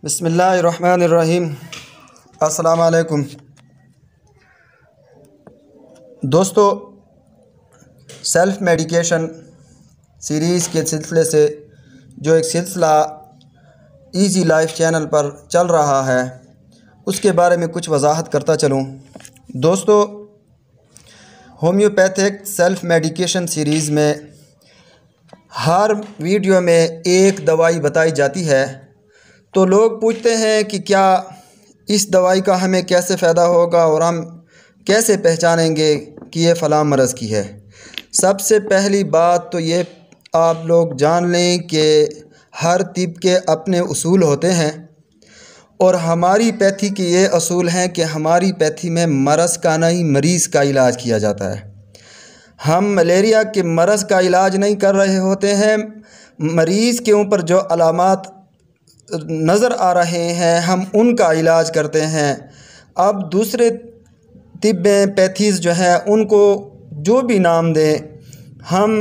बिस्मिल्लाहिर्रहमानिर्रहीम। अस्सलाम वालेकुम दोस्तों, सेल्फ़ मेडिकेशन सीरीज़ के सिलसिले से जो एक सिलसिला इजी लाइफ चैनल पर चल रहा है उसके बारे में कुछ वजाहत करता चलूँ। दोस्तों, होम्योपैथिक सेल्फ़ मेडिकेशन सीरीज़ में हर वीडियो में एक दवाई बताई जाती है, तो लोग पूछते हैं कि क्या इस दवाई का हमें कैसे फ़ायदा होगा और हम कैसे पहचानेंगे कि ये फ़लाँ मरज़ की है। सबसे पहली बात तो ये आप लोग जान लें कि हर तिब के अपने उसूल होते हैं और हमारी पैथी के ये असूल हैं कि हमारी पैथी में मरज़ का नहीं, मरीज़ का इलाज किया जाता है। हम मलेरिया के मरज़ का इलाज नहीं कर रहे होते हैं, मरीज़ के ऊपर जो अलामात नज़र आ रहे हैं हम उनका इलाज करते हैं। अब दूसरे तिब में पैथीज़ जो हैं उनको जो भी नाम दें, हम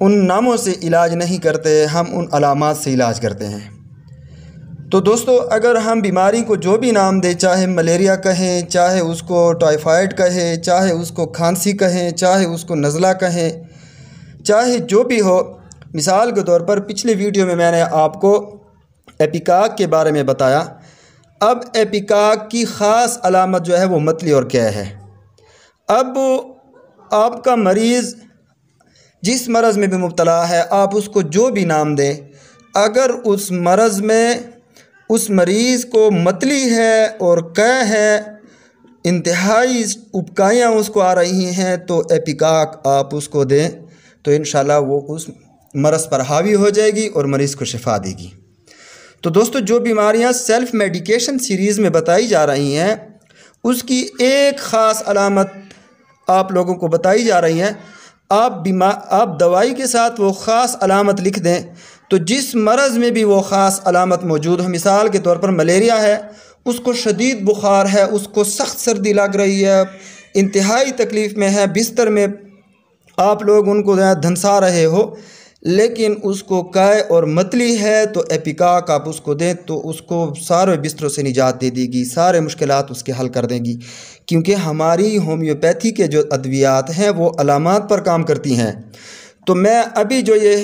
उन नामों से इलाज नहीं करते, हम उन अलामात से इलाज करते हैं। तो दोस्तों, अगर हम बीमारी को जो भी नाम दें, चाहे मलेरिया कहें, चाहे उसको टाइफाइड कहें, चाहे उसको खांसी कहें, चाहे उसको नज़ला कहें, चाहे जो भी हो, मिसाल के तौर पर पिछले वीडियो में मैंने आपको एपिकाक के बारे में बताया। अब एपिकाक की ख़ास अलामत जो है वो मतली और क्या है। अब आपका मरीज़ जिस मरज़ में भी मुब्तला है, आप उसको जो भी नाम दें, अगर उस मरज़ में उस मरीज़ को मतली है और कै है, इंतहाई उबकाइयाँ उसको आ रही हैं, तो एपिकाक आप उसको दें तो इंशाल्लाह वो उस मरज़ पर हावी हो जाएगी और मरीज़ को शिफा देगी। तो दोस्तों, जो बीमारियां सेल्फ़ मेडिकेशन सीरीज़ में बताई जा रही हैं उसकी एक ख़ास अलामत आप लोगों को बताई जा रही हैं। आप दवाई के साथ वो ख़ास अलामत लिख दें तो जिस मरज़ में भी वो ख़ास अलामत मौजूद हो, मिसाल के तौर पर मलेरिया है, उसको शदीद बुखार है, उसको सख्त सर्दी लग रही है, इंतहाई तकलीफ़ में है, बिस्तर में आप लोग उनको धंसा रहे हो, लेकिन उसको कै और मतली है, तो एपिकाक आप उसको दें तो उसको सारे बिस्तरों से निजात दे देगी, सारे मुश्किलात उसके हल कर देंगी। क्योंकि हमारी होम्योपैथी के जो अद्वियात हैं वो अलामात पर काम करती हैं। तो मैं अभी जो ये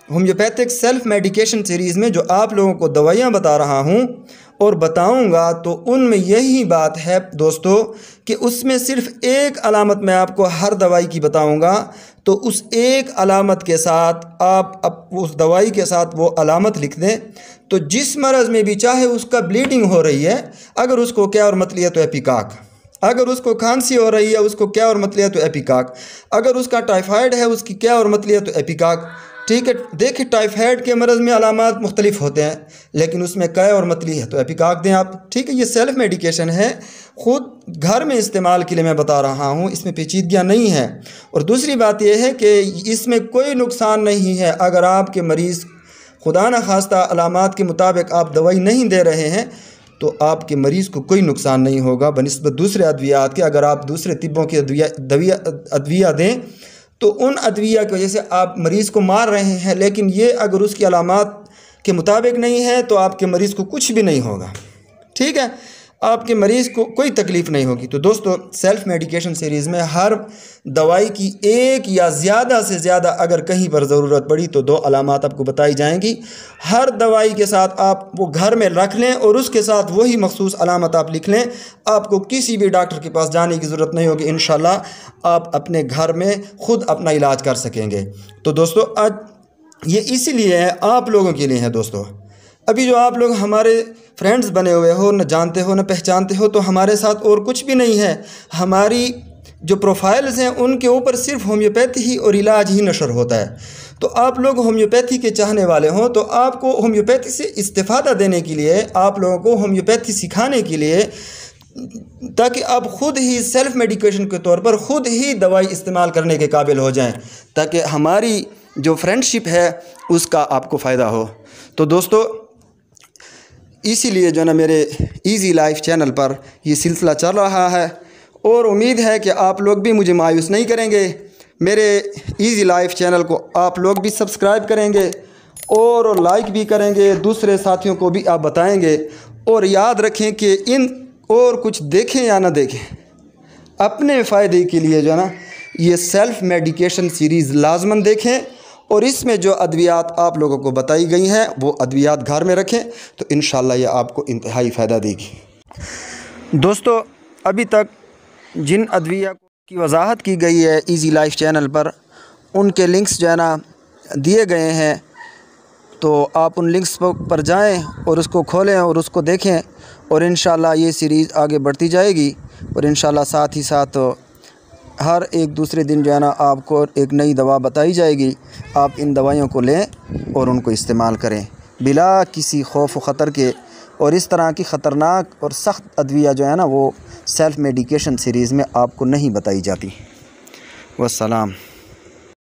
होम्योपैथिक सेल्फ़ मेडिकेशन सीरीज़ में जो आप लोगों को दवाइयाँ बता रहा हूँ और बताऊंगा, तो उनमें यही बात है दोस्तों कि उसमें सिर्फ़ एक अलामत मैं आपको हर दवाई की बताऊंगा, तो उस एक अलामत के साथ आप उस दवाई के साथ वो अलामत लिख दें तो जिस मरज़ में भी, चाहे उसका ब्लीडिंग हो रही है, अगर उसको क्या और मतली है तो एपिकाक, अगर उसको खांसी हो रही है उसको क्या और मतली है तो एपिकाक, अगर उसका टाइफाइड है उसकी क्या और मतली है तो एपिकाक। ठीक है, देखिए टाइफाइड के मरज़ में अलामात मुख्तलिफ होते हैं, लेकिन उसमें कै और मतली है तो एपिकाक दें आप। ठीक है, ये सेल्फ़ मेडिकेशन है, ख़ुद घर में इस्तेमाल के लिए मैं बता रहा हूँ, इसमें पेचीदगियाँ नहीं हैं। और दूसरी बात यह है कि इसमें कोई नुकसान नहीं है। अगर आपके मरीज़ खुदा न खास्ता अलामात के मुताबिक आप दवाई नहीं दे रहे हैं तो आपके मरीज़ को कोई नुकसान नहीं होगा बनिस्बत दूसरे अद्वियात के। अगर आप दूसरे तिब्बों की अद्विया दें तो उन अद्विया की वजह से आप मरीज़ को मार रहे हैं, लेकिन ये अगर उसकी अलामात के मुताबिक नहीं है तो आपके मरीज़ को कुछ भी नहीं होगा। ठीक है, आपके मरीज़ को कोई तकलीफ़ नहीं होगी। तो दोस्तों, सेल्फ़ मेडिकेशन सीरीज़ में हर दवाई की एक या ज़्यादा से ज़्यादा अगर कहीं पर ज़रूरत पड़ी तो 2 अलामात आपको बताई जाएंगी। हर दवाई के साथ आप वो घर में रख लें और उसके साथ वही मखसूस अलामत आप लिख लें, आपको किसी भी डॉक्टर के पास जाने की ज़रूरत नहीं होगी। इंशाल्लाह आप अपने घर में ख़ुद अपना इलाज कर सकेंगे। तो दोस्तों, आज ये इसीलिए है, आप लोगों के लिए है। दोस्तों, अभी जो आप लोग हमारे फ्रेंड्स बने हुए हो, न जानते हो न पहचानते हो, तो हमारे साथ और कुछ भी नहीं है। हमारी जो प्रोफाइल्स हैं उनके ऊपर सिर्फ होम्योपैथी ही और इलाज ही नशर होता है। तो आप लोग होम्योपैथी के चाहने वाले हों तो आपको होम्योपैथी से इस्तिफ़ादा देने के लिए, आप लोगों को होम्योपैथी सिखाने के लिए, ताकि आप ख़ुद ही सेल्फ़ मेडिकेशन के तौर पर ख़ुद ही दवाई इस्तेमाल करने के काबिल हो जाएं, ताकि हमारी जो फ्रेंडशिप है उसका आपको फ़ायदा हो। तो दोस्तों, इसीलिए जो ना मेरे इजी लाइफ चैनल पर ये सिलसिला चल रहा है और उम्मीद है कि आप लोग भी मुझे मायूस नहीं करेंगे। मेरे इजी लाइफ चैनल को आप लोग भी सब्सक्राइब करेंगे और लाइक भी करेंगे, दूसरे साथियों को भी आप बताएंगे। और याद रखें कि इन और कुछ देखें या ना देखें, अपने फ़ायदे के लिए जो है ना ये सेल्फ़ मेडिकेशन सीरीज़ लाजमन देखें। और इसमें जो अद्वियात आप लोगों को बताई गई हैं वो अद्वियात घर में रखें, तो इंशाल्लाह ये आपको इंतहाई फ़ायदा देगी। दोस्तों, अभी तक जिन अद्विया की वजाहत की गई है इजी लाइफ चैनल पर, उनके लिंक्स जो है ना दिए गए हैं, तो आप उन लिंक्स पर जाएं और उसको खोलें और उसको देखें। और इंशाल्लाह ये सीरीज़ आगे बढ़ती जाएगी। और इंशाल्लाह साथ ही साथ हर एक दूसरे दिन जो है ना आपको एक नई दवा बताई जाएगी। आप इन दवाइयों को लें और उनको इस्तेमाल करें बिला किसी खौफ व ख़तर के। और इस तरह की ख़तरनाक और सख्त अद्विया जो है ना वो सेल्फ़ मेडिकेशन सीरीज़ में आपको नहीं बताई जाती। वस्सलाम।